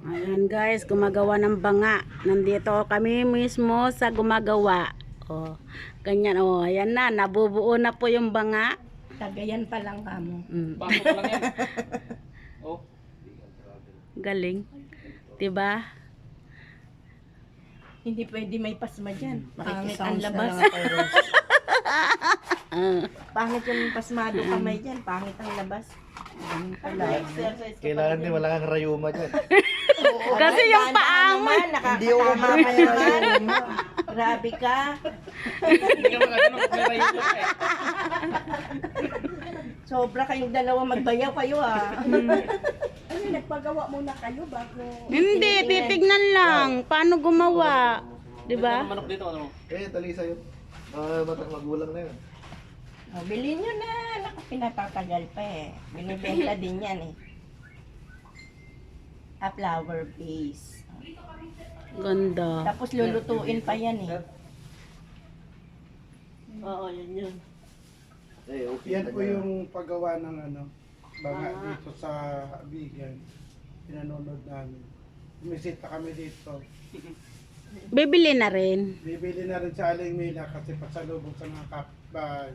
Ayan guys, gumagawa ng banga. Nandito kami mismo sa gumagawa. Oh, ganyan oh, ayan na, nabubuo na po yung banga. Tagayan pa lang kamo. Bago pa lang yan. Oh. Galing. 'Di ba? Hindi pwede may pasma dyan. Pangit Makikisounds ang na labas. lang ako, Rose. Pangit yung pasmado kamay dyan. Pangit ang labas. Exercise ka Kailangan din wala kang rayuma dyan. Kasi yung paang Hindi ako Nakakatama. Grabe ka. Hindi ka magagano kung may rayo ka eh. Sobra kayong dalawa. Magbayaw kayo Ano, nagpagawa muna kayo bago... hindi, titignan lang paano gumawa. 'Di ba? Ang manok dito, ano? Tali sa'yo. Magulang na yun. Oh, bilhin nyo na. Naku, pinatatagal pa Binibenta din yan A flower base. Ganda. Tapos lulutuin pa yan Oo, yan. Okay. Yan po yung paggawa ng banga dito sa Bigan. Pinanonood namin. Bumisita kami dito. Bibili na rin. Bibili na rin sa Aling Mila kasi pasalubong sa mga kapitbahay.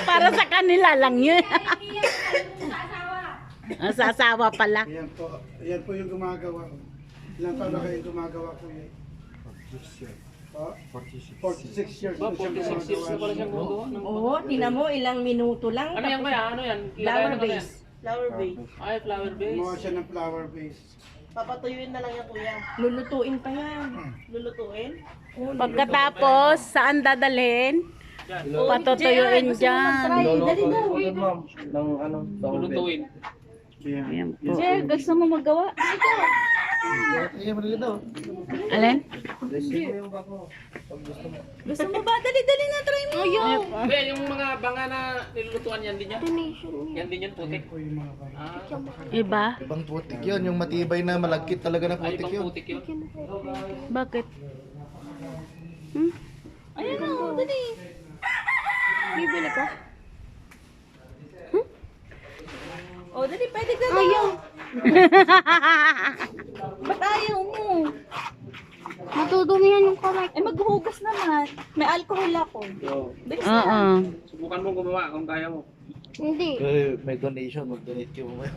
Para sa kanila lang 'yun. Sa asawa pala. Yan po yung gumagawa. Ilang taon na kayong gumagawa po yan? Oh, 46 years Ba, na siya 46 years na pala siyang gumagawa. gumagawa. Oo, tinan mo, ilang minuto lang. Ano yan kaya? Ano yan? Flower Ilagay na base. Flower base. Ay, flower base. Gumawa siya ng flower base. Papatuyuin na lang yan, kuya. Lulutuin pa yan. Lulutuin? Pagkatapos, saan dadalhin? Yan. Patutuyuin dyan. Dali daw. Lulutuin. Ayan po. Jer, gusto mo magawa? Ay, malili daw. Alin? Gusto mo ba? Dali na, try mo. Be, yung mga banga na nilulutuan yan din yan? Yan din yan, putik. Po yung mga banga. Iba? Ibang putik yun. Yung matibay na malagkit talaga na Ay, putik ibang yun. putik yun. Bakit? Ayun na, dali. Bibili ka? Oh, dali, pwede ka ayaw. Ba't ayaw mo? Matudumihan yung kamay. Eh, maghuhugas naman. May alcohol ako. Bilis na. Oo. Subukan mo gumawa kung kaya mo. Hindi. May donation, mag-donate kayo mo.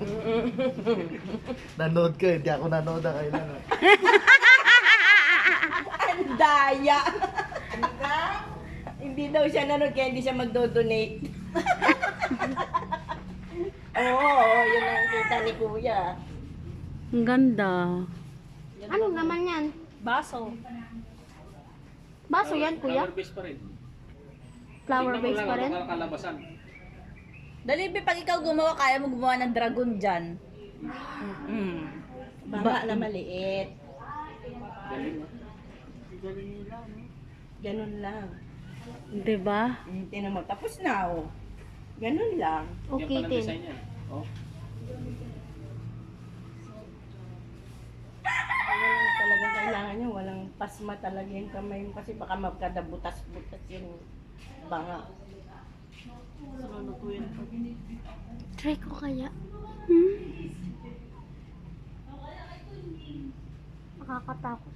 Nanood ka, hindi ako nanood na kailangan. Ang daya. Hindi daw siya nanood kaya hindi siya magdo-donate. Oo, yun ang kita ni kuya. Ang ganda. Ano naman yan? Baso. Baso yan, kuya? Flower base pa rin. Flower Tingnan mo base lang pa rin? ang kalabasan. Dali, pag ikaw gumawa, kaya mo gumawa ng dragon dyan. Baba na maliit. Ganun lang. Diba? Tinan mo, tapos na Ganun lang. Okay, Yan pa ng tin. design yan. Oh. Walang talagang kailangan nyo. Walang pasma talaga yung kamay mo kasi baka magkadabutas-butas yung banga. Try ko kaya. Nakakatakot.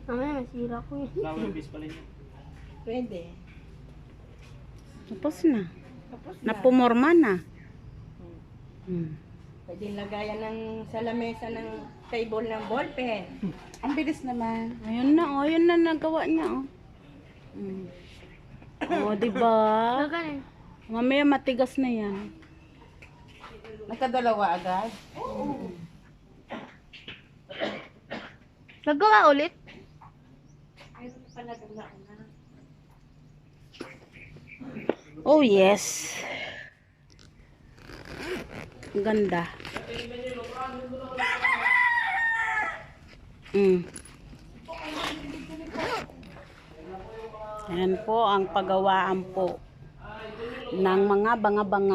Mamaya masira ko yun. Flower base pa rin yan. Pwede. Tapos na. Tapos na. Napumorma na. Pwede lagayan ng sa lamesa ng table ng ballpen. Ang bilis naman. Ayun na, oh. Ayun na nagawa niya, oh. Oh, diba? Gagaling. Mamaya matigas na yan. Nagkadalawa agad? Gagawa ulit? Oh, yes. Ang ganda. Ayan po ang paggawaan po ng mga banga.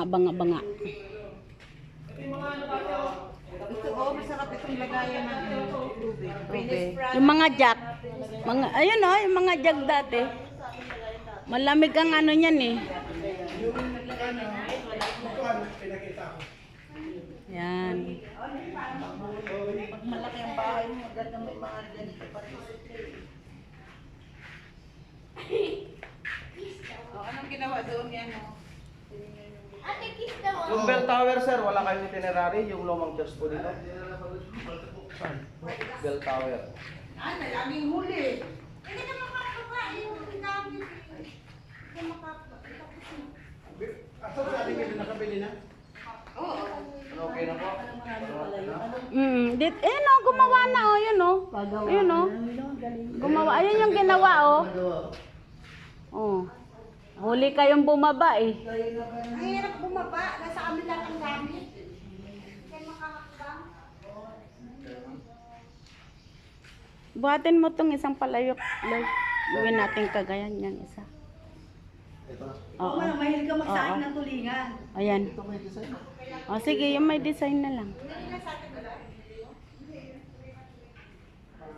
Masarap itong lagayan ng tubig. Yung mga jack. Ayun oh, yung mga jack dati. Malamig ang ano niyan eh. Yan. Pag malaki ang bahay mo, maganda may mga ganito pa rin. Anong ginawa doon yan? Yung bell tower, sir, wala kayong itinerary, yung lumang church po dito. Bell tower. Nalaging huli. Asa sa ating hindi nakabili na? Okay na po. No, gumawa na oh, yun oh. Ayun oh. Gumawa, ayun yung ginawa oh. Oh. Huli kayong bumaba eh. Ang hirap bumaba. Nasa amin lang ang gamit. Buhatin mo tong isang palayok. Gawin natin kagayan yan isa. Oo. Mahilig ka magsaing ng tulingan. Ayan. O sige, yung may design na lang.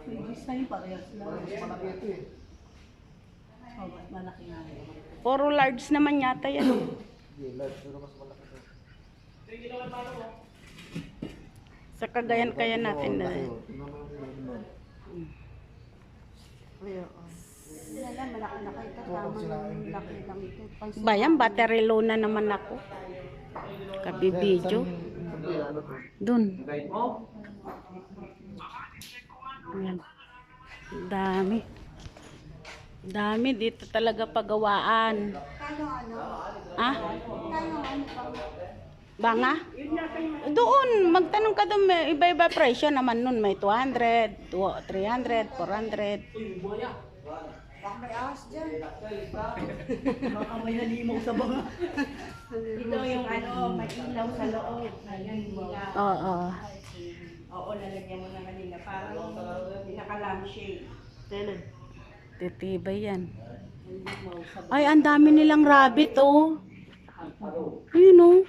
May design parehas lang. Malaki ito eh. Malaki nga. Puro large naman yata yan. Hindi, large pero mas malaki ito. Sa kagayan kaya natin na. Bayan, battery low na naman ako. Kabibidyo. Dun. Ayan. Dami. Dami dito talaga pagawaan. Ah? Banga? Doon, magtanong ka doon, may iba-iba presyo naman nun. May 200, 300, 400. Baka may halimaw sa banga. Ito yung ano, may ilaw sa loob. Ayan, ilaw. Oo. Oo, lalagyan mo na kanina. Parang pinaka-lampshade. Titibay yan. Ay, ang dami nilang rabbit, oh. Ayun, oh.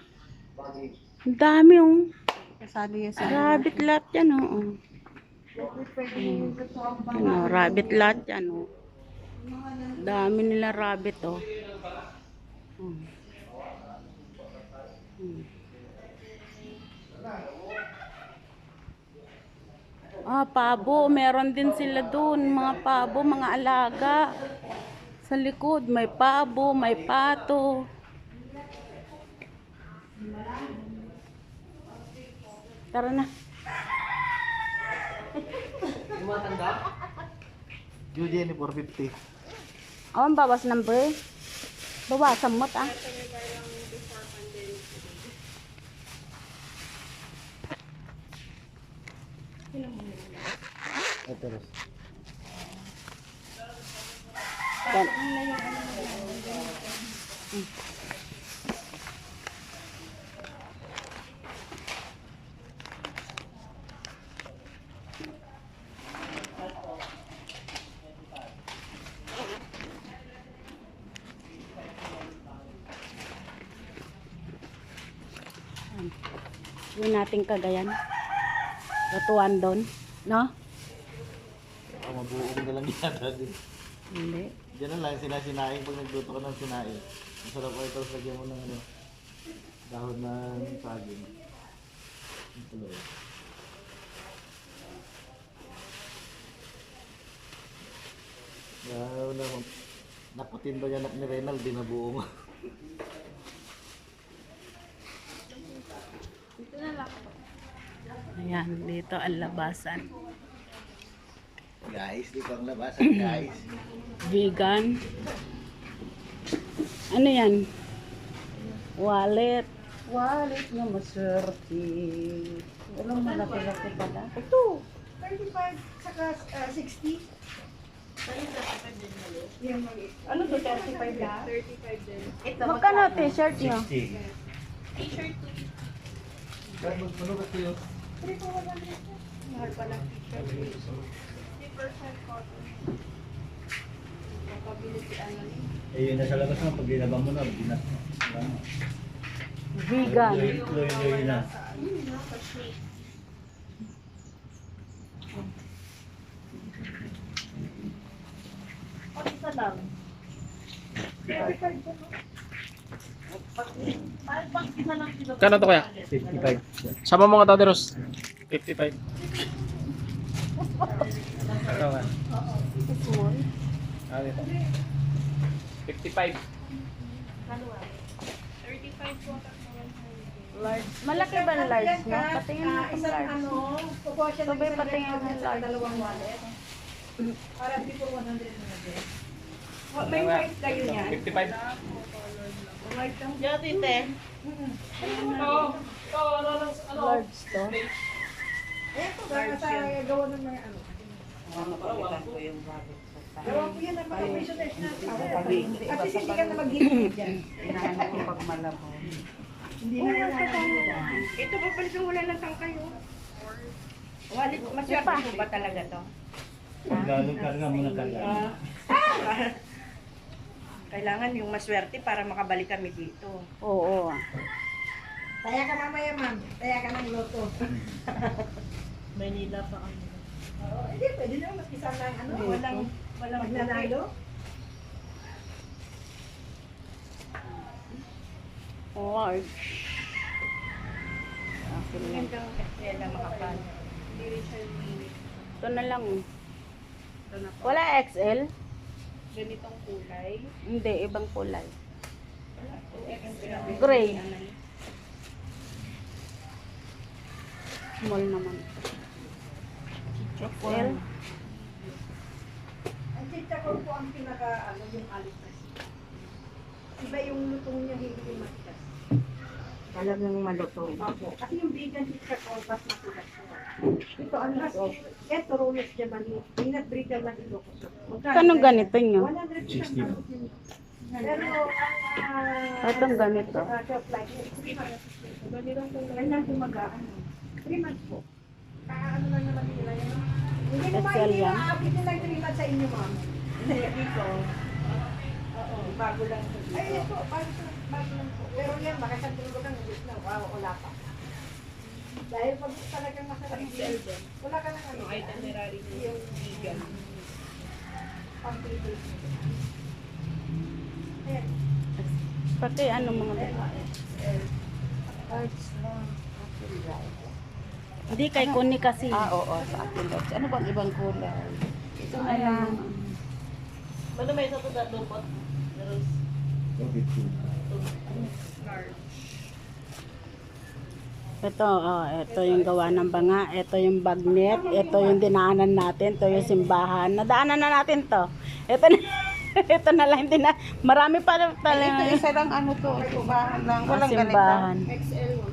Ang dami, oh. Rabbit lot yan, oh. Ano, rabbit lot yan, oh. Dami nila rabbit, oh. Ah, pabo. Meron din sila doon. Mga pabo, mga alaga. Sa likod, may pabo, may pato. Tara na. Judy, 450. Oh, ang bawas number. Bawasan mo, ta. Ito rin. Yan. Yun nating kagayan. Lutuan doon. No? Mabuong na lang yata din. Hindi. Diyan na lang, sinasinaing pag nagluto ka ng sinaing. Masarap ko ito, lagyan mo ng ano, dahon ng saging. Ito lang. Naputin ba yan ni Reynald, di na buong. Ayan, dito ang labasan. Guys, dito ang labasan guys. Vegan. Ano yan? Wallet. Wallet na maswerte. Walang malaki-laki pala. Ito, 35 saka 60. Yung, ano to, 35 lang? 35 din. Ito, Magkano t-shirt nyo? Guys, magpuno kasi yun. mahal pa lang t-shirt. 50% cotton. Kapabili si ano ni. Eh, yun nasa labas mo, pag linabang mo na, binas mo. Vegan. Loy na. Isa lang. Kano to kaya? 55. Sama mo nga Taderos. 55. Ano nga? Small. Ano ito? 55. Large. Malaki ba ang large no? Patingin mo kung large. Sabay patingin mo yung large. May white kayo niyan? 55. Diyan, tite. Large to. Ito pa pala yung wala ng tangkay, oh. Walit, maswerte po ba talaga to? Paglalog karga mo na karga. Kailangan yung maswerte para makabalik kami dito. Oo. Taya ka mamaya, ma'am. Taya ka ng loto. Manila pa kami. Oo, hindi, pwede naman maskisa ng ano. Walang Magnanalo. Large. Kaya lang makapal. Ito na lang. Wala XL? Ganitong kulay. Hindi, ibang kulay. Gray. Small naman. XL? Ang chicharon po ang pinaka, ano, yung alis na siya. Iba yung lutong niya, hindi yung matigas. Talagang malutong. Opo. Kasi yung vegan chicharon, mas matigas po. Ito, ang mas, ito, Rolex Germany. Peanut brittle na ito. Kanong ganito nyo? 160. Pero, Itong ganito. shelf life, 3 months. Kailan tumagaan? 3 months po. Ano lang naman nila yun. Hindi naman, XL hindi yan? na-update nila yung 3 months sa inyo, ma'am. Hindi, dito. Oo, bago lang ito dito. Ay, ito, bago lang po. Pero yan, baka sa tulog lang, ubus na, wow, wala pa. Dahil pag talagang masarap, wala ka na ano. Yung itinerary niya, yung vegan. Pang-pipil. Ayan. Pati ano mga hindi kay Kuni kasi. Oo, sa akin. Ano bang ibang kulay? Ito na lang. Ano may isa po sa lupot? Ito, ito yung gawa ng banga, ito yung bagnet, ito yung dinaanan natin, ito yung simbahan. Nadaanan na natin to. Ito na, ito na lang, hindi na, marami pa talaga. Isa lang ano to, simbahan lang. Walang Simbahan. ganito.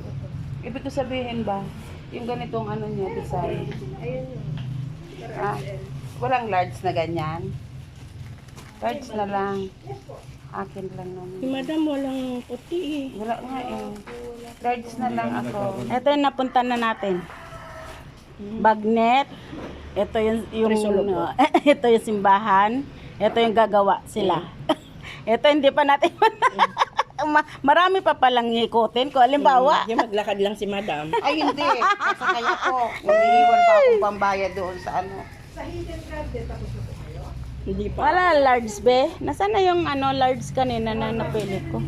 Ibig ko sabihin ba, yung ganitong ano niya, design. Ah, walang large na ganyan. Large na lang. Akin lang naman. Madam, walang puti. Wala nga eh. Large na lang ako. Ito yung napunta na natin. Bagnet, ito yung ito yung simbahan, ito yung gagawa sila. Ito hindi pa natin marami pa palang ikutin ko. Halimbawa, Yung maglakad lang si madam. Ay, hindi. Sasakay ako. Mag-iwan pa akong pambayad doon sa ano. Sa hidden garden, tapos na po kayo. Hindi pa. wala large be. Nasaan na yung ano large kanina na napili ko?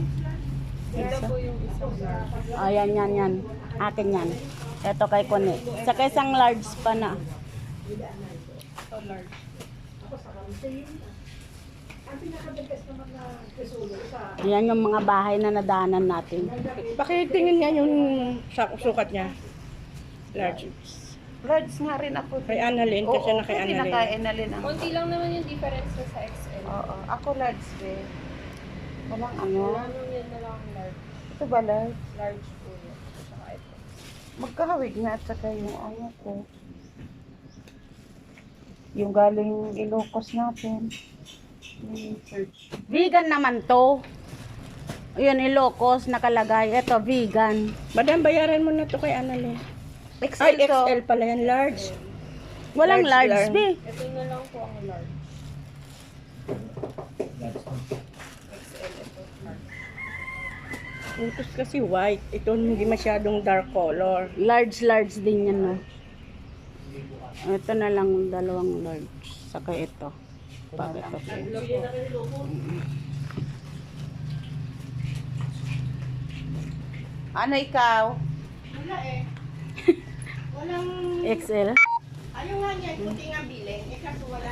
Ayan, yan. Akin yan. Ito kay Kone. Saka isang large pa na. Ang pinaka-biggest naman na kesulo sa Ayan yung mga bahay na nadaanan natin. Pakitingin nga yung sukat niya. Large. Large nga rin ako. Kay Annalyn, kasi na kay Annalyn. Annalyn. Kay Annalyn ang... Konti lang naman yung difference sa XL. Oo, ako large din. Walang ano. Wala nung yun na lang ang large. Ito ba large? Large po yun. Saka ito. Magkahawig nga at saka yung ano ko. Yung galing Ilocos natin. Yung search. Vegan naman to. Yun, Ilocos nakalagay. Ito, vegan. Madam, bayaran mo na to kay Annalyn. XL Ay, to. XL pala yan, large. Walang Large large, lang. be. Ito na lang po ang large. Utos kasi white. Ito hindi masyadong dark color. Large din yan, no? Ito na lang dalawang large. Saka ito. Para ito. Ano ikaw? Wala eh. Walang XL. Ayaw nga niya, puti nga bilhin. Eh kaso wala